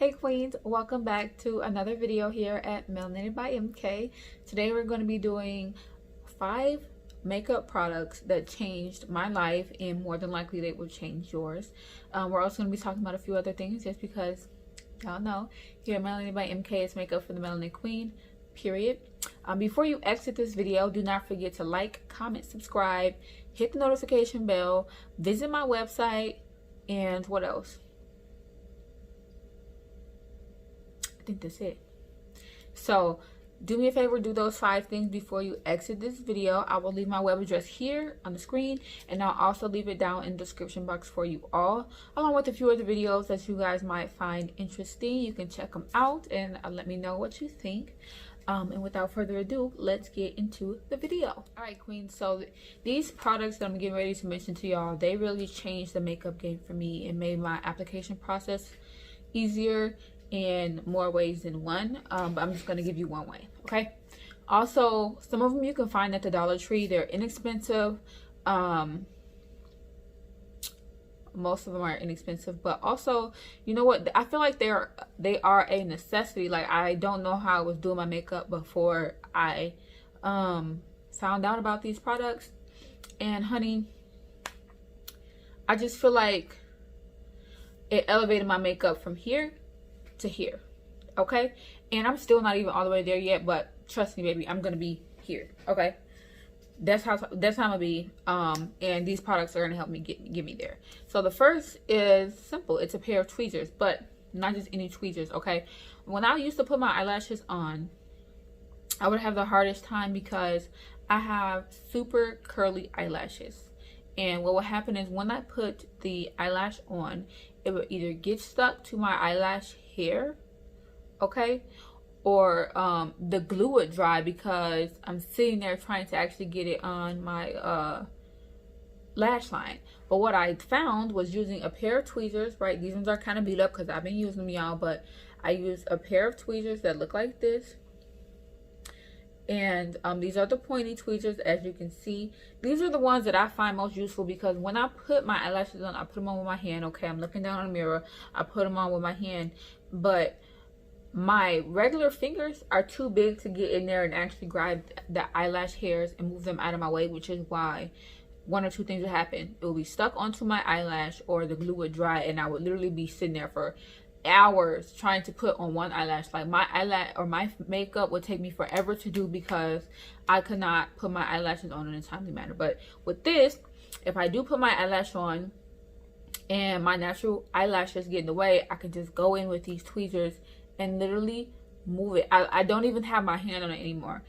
Hey queens, welcome back to another video here at Melanated by MK. Today we're going to be doing 5 makeup products that changed my life and more than likely they will change yours. We're also going to be talking about a few other things just because y'all know here at Melanated by MK is makeup for the Melanated Queen, period. Before you exit this video, do not forget to like, comment, subscribe, hit the notification bell, visit my website, and what else? I think that's it. So do me a favor, do those 5 things before you exit this video. I will leave my web address here on the screen, and I'll also leave it down in the description box for you all, along with a few other videos that you guys might find interesting. You can check them out and let me know what you think. And without further ado, let's get into the video. All right, queens, so these products that I'm getting ready to mention to y'all, they really changed the makeup game for me and made my application process easier in more ways than one, but I'm just going to give you one way, okay? Also, some of them you can find at the Dollar Tree. They're inexpensive. Most of them are inexpensive, but also, you know what, I feel like they are a necessity. Like, I don't know how I was doing my makeup before I found out about these products, and honey, I just feel like it elevated my makeup from here to here, okay? And I'm still not even all the way there yet, but trust me, baby, I'm gonna be here, okay? That's how I'm gonna be. And these products are gonna help me get me there. So the first is simple. It's a pair of tweezers, but not just any tweezers, okay? When I used to put my eyelashes on, I would have the hardest time because I have super curly eyelashes. And what would happen is when I put the eyelash on, it would either get stuck to my eyelash hair, okay, or the glue would dry because I'm sitting there trying to actually get it on my lash line. But what I found was using a pair of tweezers, right? These ones are kind of beat up because I've been using them, y'all, but I use a pair of tweezers that look like this. And these are the pointy tweezers, as you can see. These are the ones that I find most useful because when I put my eyelashes on, I put them on with my hand. Okay, I'm looking down on the mirror. I put them on with my hand, but my regular fingers are too big to get in there and actually grab the eyelash hairs and move them out of my way, which is why one or two things would happen. It will be stuck onto my eyelash, or the glue would dry, and I would literally be sitting there for hours trying to put on one eyelash. Like, my eyelash or my makeup would take me forever to do because I could not put my eyelashes on in a timely manner. But with this, if I do put my eyelash on and my natural eyelashes get in the way, I can just go in with these tweezers and literally move it. I don't even have my hand on it anymore.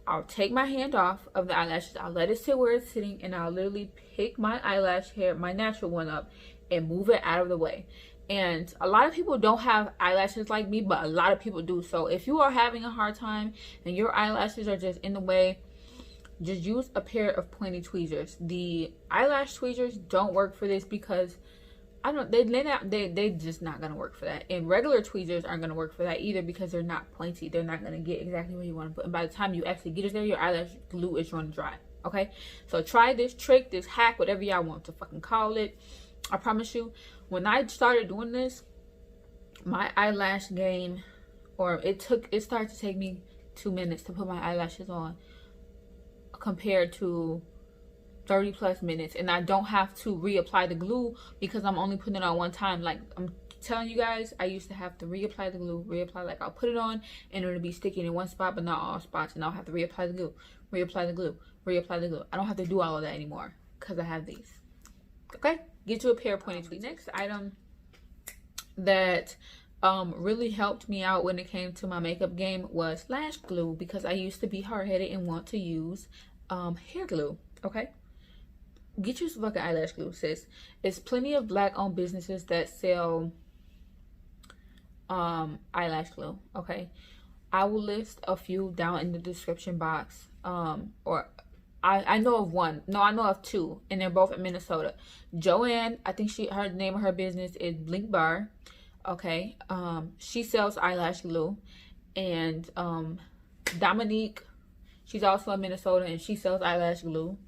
I'll take my hand off of the eyelashes, I'll let it sit where it's sitting, and I'll literally pick my eyelash hair, my natural one, up and move it out of the way. And a lot of people don't have eyelashes like me, but a lot of people do. So if you are having a hard time and your eyelashes are just in the way, just use a pair of pointy tweezers. The eyelash tweezers don't work for this because they just not gonna work for that. And regular tweezers aren't gonna work for that either because they're not pointy. They're not gonna get exactly where you want to put. And by the time you actually get it there, your eyelash glue is running dry. Okay, so try this trick, this hack, whatever y'all want to fucking call it. I promise you, when I started doing this, my eyelash game, it started to take me 2 minutes to put my eyelashes on compared to 30 plus minutes, and I don't have to reapply the glue because I'm only putting it on one time. Like, I'm telling you guys, I used to have to reapply the glue, like I'll put it on and it'll be sticking in one spot but not all spots, and I'll have to reapply the glue, reapply the glue, reapply the glue. I don't have to do all of that anymore because I have these. Okay, get you a pair of pointy tweezers. The next item that really helped me out when it came to my makeup game was lash glue, because I used to be hard-headed and want to use hair glue. Okay, get you some fucking eyelash glue, sis. It's plenty of black-owned businesses that sell eyelash glue. Okay, I will list a few down in the description box. I know of one. No, I know of 2, and they're both in Minnesota. Joanne, I think her name of her business is Theblinkkbar. Okay, she sells eyelash glue, and Dominique, she's also in Minnesota, and she sells eyelash glue.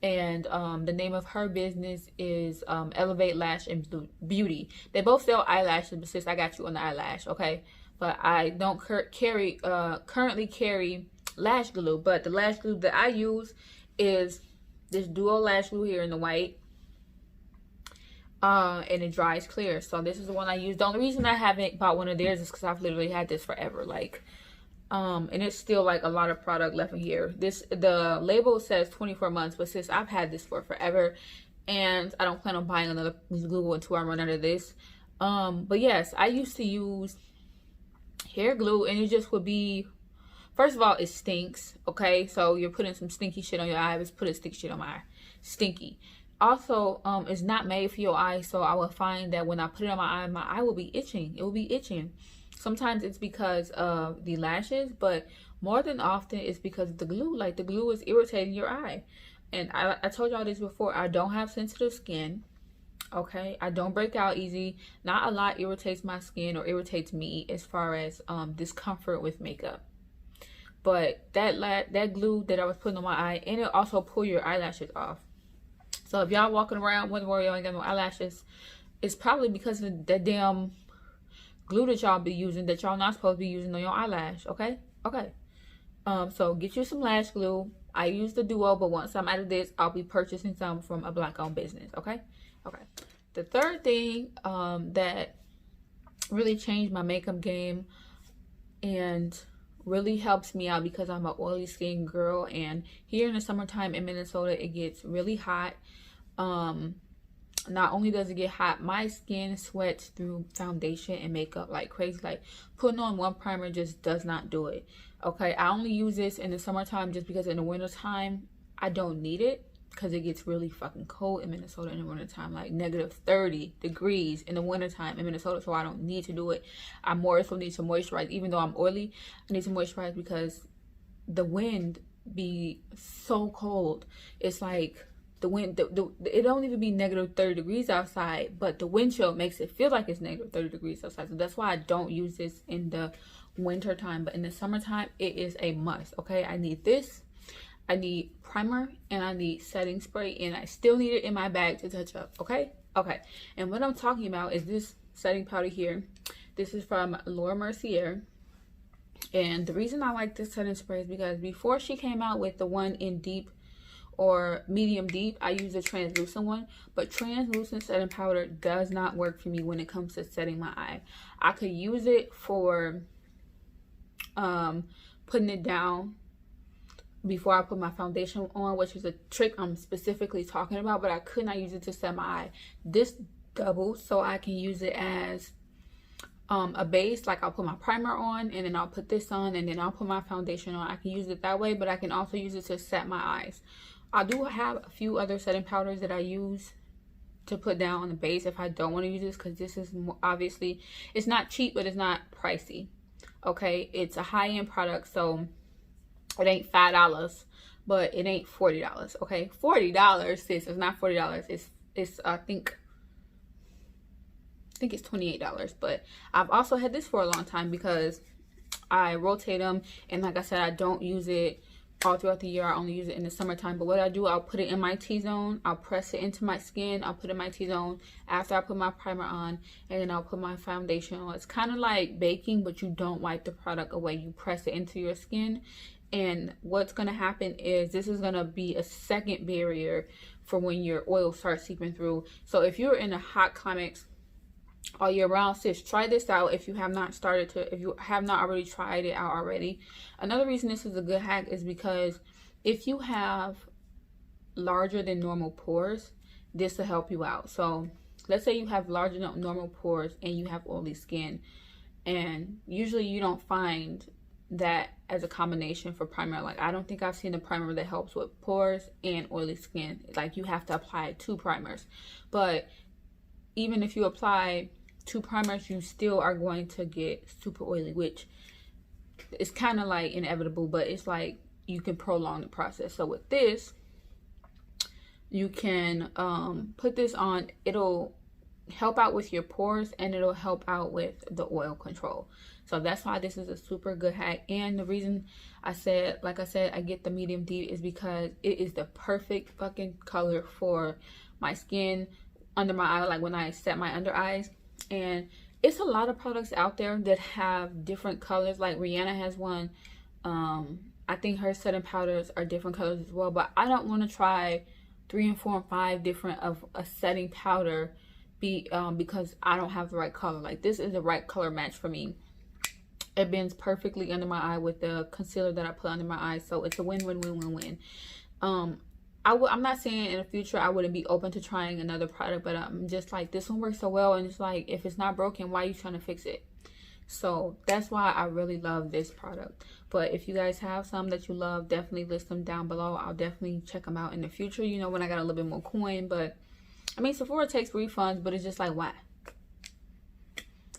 and the name of her business is Elavate Lash and Beauty. They both sell eyelashes, but sis, I got you on the eyelash, okay? But I don't currently carry lash glue, but the lash glue that I use is this duo lash glue here in the white, and it dries clear. So this is the one I use. The only reason I haven't bought one of theirs is because I've literally had this forever, like, and it's still like a lot of product left in here. The label says 24 months, but since I've had this for forever, and I don't plan on buying another glue until I run out of this. But yes, I used to use hair glue, and it just would be, first of all, it stinks, okay? So you're putting some stinky shit on your eye. Let's put sticky shit on my eye. Stinky. Also, it's not made for your eye, so I will find that when I put it on my eye will be itching. It will be itching. Sometimes it's because of the lashes, but more than often it's because of the glue. Like, the glue is irritating your eye. And I told y'all this before, I don't have sensitive skin, okay? I don't break out easy. Not a lot irritates my skin or irritates me as far as discomfort with makeup. But that glue that I was putting on my eye, and it also pull your eyelashes off. So if y'all walking around wondering y'all ain't got no eyelashes, it's probably because of that damn glue that y'all be using that y'all not supposed to be using on your eyelash, okay? Okay. So get you some lash glue. I use the duo, but once I'm out of this, I'll be purchasing some from a Black-owned business, okay? Okay. The third thing that really changed my makeup game and really helps me out, because I'm an oily skin girl, and here in the summertime in Minnesota it gets really hot. Not only does it get hot, my skin sweats through foundation and makeup like crazy. Like, putting on one primer just does not do it, okay? I only use this in the summertime just because in the wintertime I don't need it, because it gets really fucking cold in Minnesota in the wintertime, like negative 30 degrees in the wintertime in Minnesota, so I don't need to do it. I more so need to moisturize. Even though I'm oily, I need to moisturize because the wind be so cold. It's like the wind, it don't even be negative 30 degrees outside, but the wind chill makes it feel like it's negative 30 degrees outside. So that's why I don't use this in the winter time, but in the summertime it is a must, okay? I need this, I need primer, and I need setting spray, and I still need it in my bag to touch up, okay? Okay, and what I'm talking about is this setting powder here. This is from Laura Mercier, and the reason I like this setting spray is because before she came out with the one in deep or medium deep, I use a translucent one, but translucent setting powder does not work for me when it comes to setting my eye. I could use it for putting it down before I put my foundation on, which is a trick I'm specifically talking about, but I could not use it to set my eye. This doubles, so I can use it as a base. Like, I'll put my primer on, and then I'll put this on, and then I'll put my foundation on. I can use it that way, but I can also use it to set my eyes. I do have a few other setting powders that I use to put down on the base if I don't want to use this, because this is more, obviously, it's not cheap, but it's not pricey, okay? It's a high-end product, so it ain't $5, but it ain't $40, okay? $40, sis, it's not $40. It's I think it's $28, but I've also had this for a long time because I rotate them, and like I said, I don't use it all throughout the year. I only use it in the summertime. But what I do, I'll put it in my T-zone, I'll press it into my skin, I'll put it in my T-zone after I put my primer on, and then I'll put my foundation on. It's kind of like baking, but you don't wipe the product away. You press it into your skin, and what's going to happen is this is going to be a second barrier for when your oil starts seeping through. So if you're in a hot climate all year round, sis, try this out if you have not already tried it out already. Another reason this is a good hack is because if you have larger than normal pores, this will help you out. So let's say you have larger than normal pores and you have oily skin, and usually you don't find that as a combination for primer. Like, I don't think I've seen a primer that helps with pores and oily skin. Like, you have to apply 2 primers, but even if you apply 2 primers, you still are going to get super oily, which is kind of like inevitable, but it's like you can prolong the process. So with this, you can put this on. It'll help out with your pores, and it'll help out with the oil control. So that's why this is a super good hack. And the reason I said, like I said, I get the medium deep is because it is the perfect fucking color for my skin under my eye, like when I set my under eyes. And it's a lot of products out there that have different colors. Like Rihanna has one. I think her setting powders are different colors as well, but I don't want to try 3 and 4 and 5 different of a setting powder because I don't have the right color. Like, this is the right color match for me. It bends perfectly under my eye with the concealer that I put under my eyes, so it's a win-win-win-win-win. I'm not saying in the future I wouldn't be open to trying another product, but I'm just like, this one works so well, and it's like, if it's not broken, why are you trying to fix it? So that's why I really love this product. But if you guys have some that you love, definitely list them down below. I'll definitely check them out in the future, you know, when I got a little bit more coin. But I mean, Sephora takes refunds, but it's just like, why?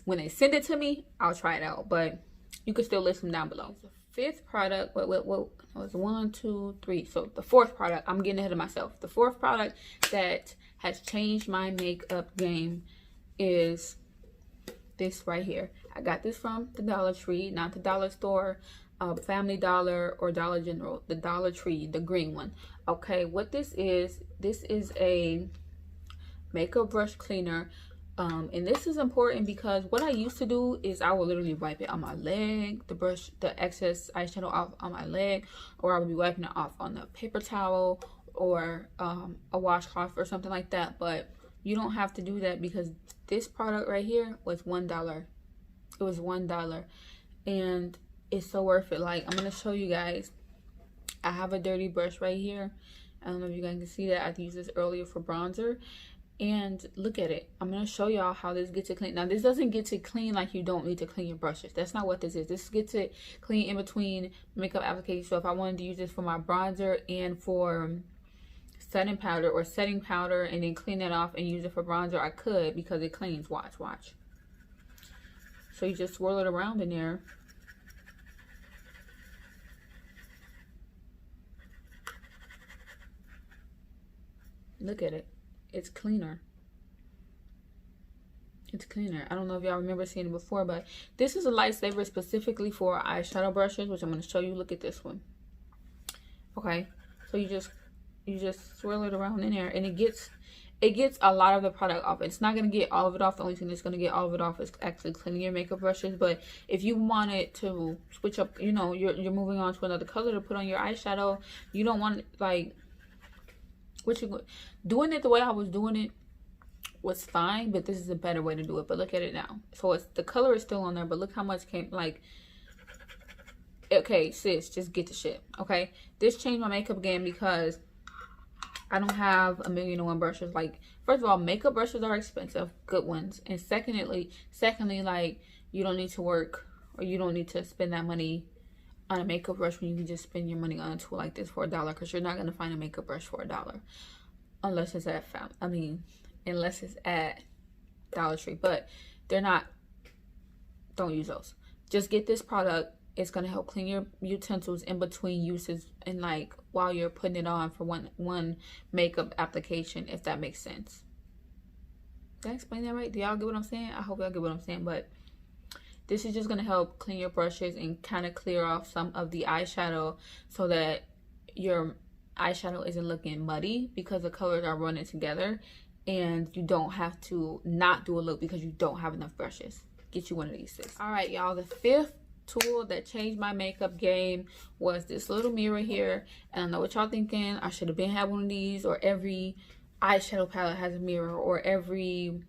When they send it to me, I'll try it out, but you can still list them down below. The fifth product, what was 1, 2, 3, so the fourth product, I'm getting ahead of myself. The fourth product that has changed my makeup game is this right here. I got this from the Dollar Tree, not the dollar store, Family Dollar or Dollar General, the Dollar Tree, the green one. Okay, what this is a makeup brush cleaner. And this is important because what I used to do is I would literally wipe it on my leg, the excess eyeshadow off on my leg, or I would be wiping it off on the paper towel or a washcloth or something like that. But you don't have to do that because this product right here was $1. It was $1, and it's so worth it. Like, I'm gonna show you guys. I have a dirty brush right here. I don't know if you guys can see that. I used this earlier for bronzer. And look at it. I'm going to show y'all how this gets it clean. Now, this doesn't get it clean like you don't need to clean your brushes. That's not what this is. This gets it clean in between makeup applications. So if I wanted to use this for my bronzer and for setting powder or setting powder and then clean that off and use it for bronzer, I could, because it cleans. Watch. So you just swirl it around in there. Look at it. It's cleaner. It's cleaner. I don't know if y'all remember seeing it before, but this is a lifesaver specifically for eyeshadow brushes, which I'm going to show you. Look at this one. Okay, so you just swirl it around in there, and it gets a lot of the product off. It's not going to get all of it off. The only thing that's going to get all of it off is actually cleaning your makeup brushes. But if you wanted to switch up, you know, you're moving on to another color to put on your eyeshadow, you don't want, like, doing it the way I was doing it was fine, but this is a better way to do it. But look at it now. So the color is still on there, but look how much came. Like, okay, sis, just get the shit. Okay, this changed my makeup game because I don't have 1,000,001 brushes. Like, first of all, makeup brushes are expensive, good ones, and secondly, like, you don't need to work, or you don't need to spend that money on a makeup brush when you can just spend your money on a tool like this for $1, because you're not going to find a makeup brush for $1 unless it's at unless it's at Dollar Tree. But they're not. Don't use those. Just get this product. It's going to help clean your utensils in between uses, and like while you're putting it on for one makeup application, if that makes sense. Did I explain that right? Do y'all get what I'm saying? I hope y'all get what I'm saying. But this is just going to help clean your brushes and kind of clear off some of the eyeshadow so that your eyeshadow isn't looking muddy because the colors are running together, and you don't have to not do a look because you don't have enough brushes. Get you one of these, sis. All right, y'all. The fifth tool that changed my makeup game was this little mirror here. And I know what y'all thinking. I should have been had one of these, or every eyeshadow palette has a mirror, or every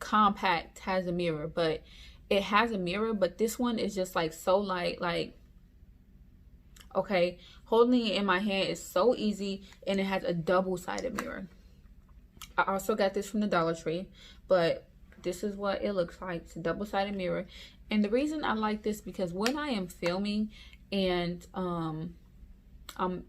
compact has a mirror. But it has a mirror, but this one is just like so light. Like, okay, holding it in my hand is so easy, and it has a double-sided mirror. I also got this from the Dollar Tree, but this is what it looks like. It's a double-sided mirror. And the reason I like this, because when I am filming and I'm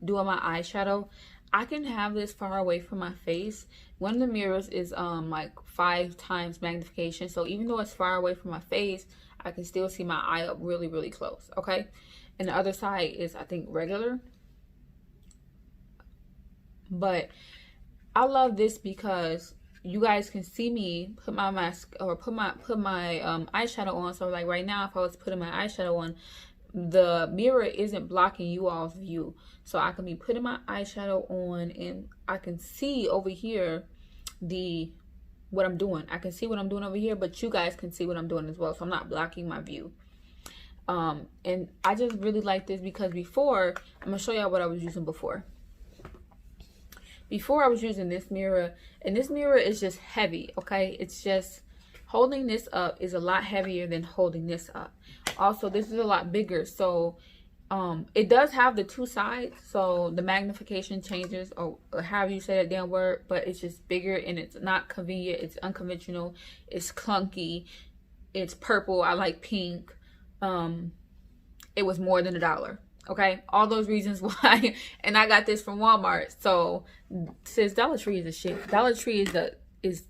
doing my eyeshadow, I can have this far away from my face. One of the mirrors is like 5 times magnification, so even though it's far away from my face, I can still see my eye up really, really close. Okay, and the other side is, I think, regular. But I love this because you guys can see me put my mask or put my eyeshadow on. So like right now, if I was putting my eyeshadow on, the mirror isn't blocking you all's view. So I can be putting my eyeshadow on and I can see over here what I'm doing. I can see what I'm doing over here, but you guys can see what I'm doing as well. So I'm not blocking my view. And I just really like this because before, I'm gonna show y'all what I was using before. Before I was using this mirror, and this mirror is just heavy, okay? It's just, holding this up is a lot heavier than holding this up. Also, this is a lot bigger, so it does have the two sides, so the magnification changes, or however you say that damn word, but it's just bigger and it's not convenient, it's unconventional, it's clunky, it's purple, I like pink. It was more than $1. Okay, all those reasons why, and I got this from Walmart. So, sis, Dollar Tree is a shit. Dollar Tree is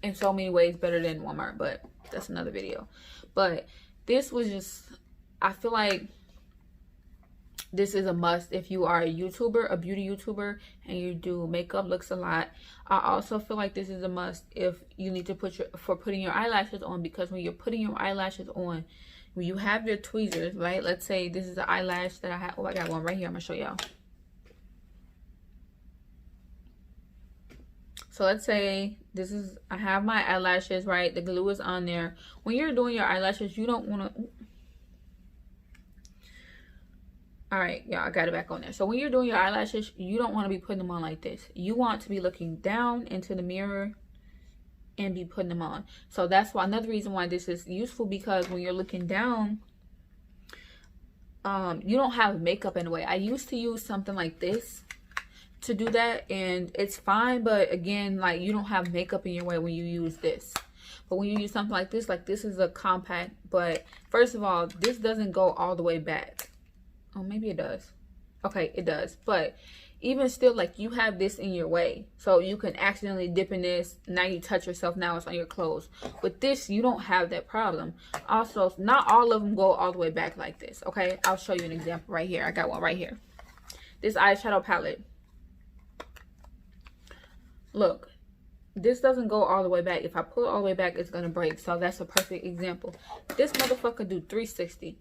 in so many ways better than Walmart, but that's another video. But this was just, I feel like this is a must if you are a YouTuber, a beauty YouTuber, and you do makeup looks a lot. I also feel like this is a must if you need to putting your eyelashes on, because when you're putting your eyelashes on, when you have your tweezers, right? Let's say this is the eyelash that I have. Oh, I got one right here. I'm gonna show y'all. So let's say this is, I have my eyelashes, right? The glue is on there. When you're doing your eyelashes, you don't want to. All right, y'all, I got it back on there. So when you're doing your eyelashes, you don't want to be putting them on like this. You want to be looking down into the mirror and be putting them on. So that's why, another reason why this is useful, because when you're looking down, you don't have makeup in the way. I used to use something like this to do that, and it's fine, but again, like, you don't have makeup in your way when you use this. But when you use something like this is a compact, but first of all, this doesn't go all the way back. Oh, maybe it does. Okay, it does. But even still, like, you have this in your way, so you can accidentally dip in this. Now you touch yourself, now it's on your clothes. With this, you don't have that problem. Also, not all of them go all the way back like this. Okay, I'll show you an example right here. I got one right here. This eyeshadow palette. Look, this doesn't go all the way back. If I pull it all the way back, it's gonna break. So that's a perfect example. This motherfucker do 360.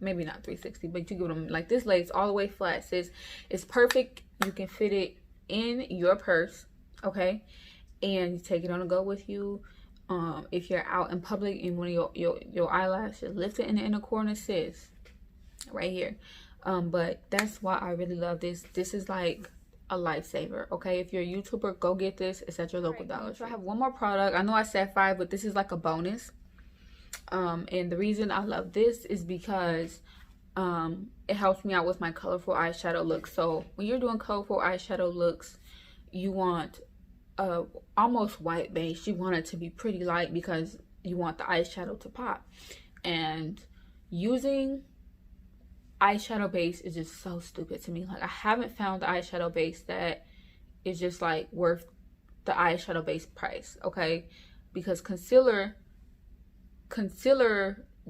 Maybe not 360, but you give them, like, this lays all the way flat. Sis, it's perfect. You can fit it in your purse, okay, and you take it on the go with you. If you're out in public and one of your eyelashes, lift it in the inner corner, sis, right here. But that's why I really love this. This is like a lifesaver, okay? If you're a YouTuber, go get this. It's at your local Dollar Tree. So I have one more product. I know I said 5, but this is like a bonus. And the reason I love this is because it helps me out with my colorful eyeshadow look. So when you're doing colorful eyeshadow looks, you want almost white base. You want it to be pretty light because you want the eyeshadow to pop. And using eyeshadow base is just so stupid to me. Like, I haven't found the eyeshadow base that is just like worth the eyeshadow base price, okay? Because concealer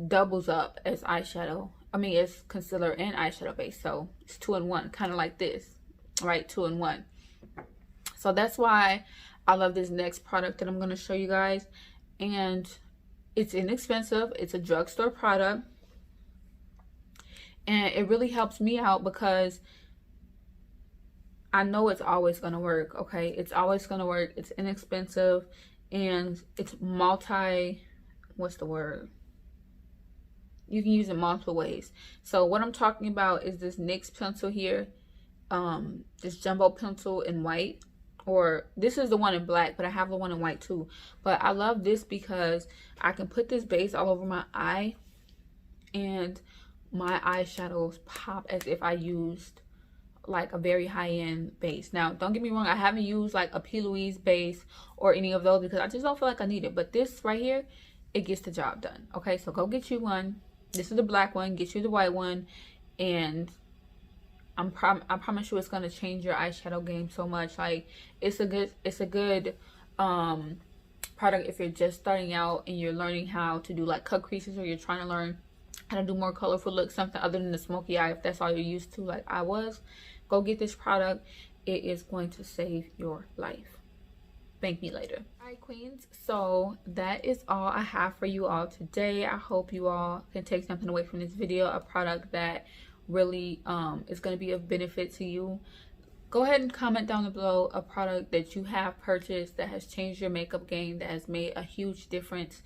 doubles up as eyeshadow. I mean, it's concealer and eyeshadow base, so it's 2 in 1, kind of like this, right? 2 in 1. So that's why I love this next product that I'm going to show you guys. And it's inexpensive. It's a drugstore product, and it really helps me out because I know it's always going to work, okay? It's always going to work. It's inexpensive, and it's what's the word? You can use it multiple ways. So what I'm talking about is this NYX pencil here, this jumbo pencil in white, or this is the one in black, but I have the one in white too. But I love this because I can put this base all over my eye, and my eyeshadows pop as if I used like a very high-end base. Now, don't get me wrong, I haven't used like a P. Louise base or any of those because I just don't feel like I need it. But this right here, it gets the job done. Okay, so go get you one. This is the black one. Get you the white one, and I promise you, it's gonna change your eyeshadow game so much. Like, it's a good product if you're just starting out and you're learning how to do like cut creases, or you're trying to learn how to do more colorful looks, something other than the smoky eye. If that's all you're used to, like I was, go get this product. it is going to save your life. Thank me later. All right, queens, so that is all I have for you all today. I hope you all can take something away from this video, a product that really is going to be of benefit to you. Go ahead and comment down below a product that you have purchased that has changed your makeup game, that has made a huge difference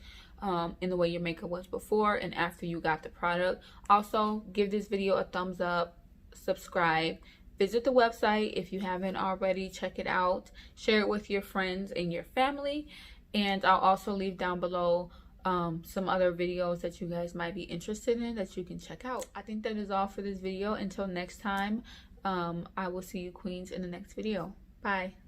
in the way your makeup was before and after you got the product. Also, give this video a thumbs up, subscribe, visit the website if you haven't already, check it out, share it with your friends and your family, and I'll also leave down below some other videos that you guys might be interested in that you can check out. I think that is all for this video. Until next time, I will see you queens in the next video. Bye.